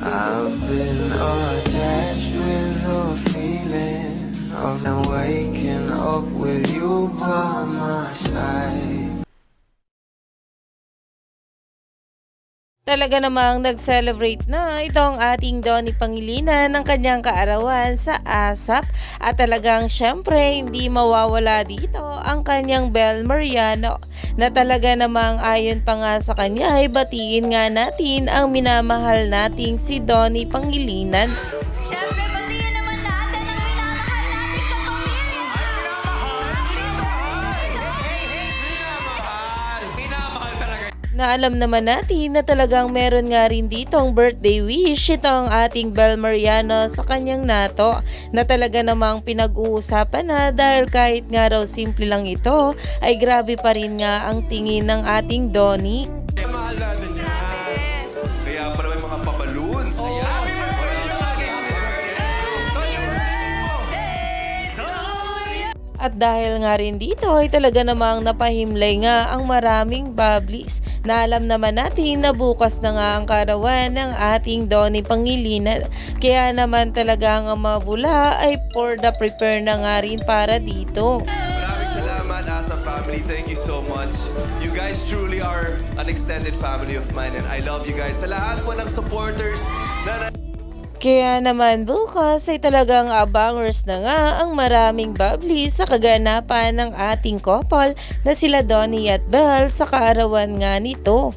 I've been attached with the feeling of now waking up with you by my side. Talaga namang nag-celebrate na itong ating Donnie Pangilinan ng kanyang kaarawan sa ASAP at talagang syempre hindi mawawala dito ang kanyang Bel Mariano na talaga namang ayon pa nga sa kanya ay batiin nga natin ang minamahal nating si Donnie Pangilinan. Siyempre, batiin naman natin ang minamahal nating kapamilya! Na alam naman natin na talagang meron nga rin ditong birthday wish itong ating Bel Mariano sa kanyang nato na talaga namang pinag-uusapan na dahil kahit nga raw simple lang ito ay grabe pa rin nga ang tingin ng ating Donnie. Mahal natin yan. Kaya pala may mga pa-balloons. At dahil nga rin dito ay talaga namang napahimlay nga ang maraming bubblies na alam naman natin na bukas na nga ang karawan ng ating Donnie Pangilinan. Kaya naman talaga ang mabula ay for the prepare na nga rin para dito. Maraming salamat as a family. Thank you so much. You guys truly are an extended family of mine and I love you guys. Sa lahat po ng supporters na Kaya naman bukas ay talagang abangers na nga ang maraming bubbly sa kaganapan ng ating couple na sila Donnie at Bel sa kaarawan nga nito.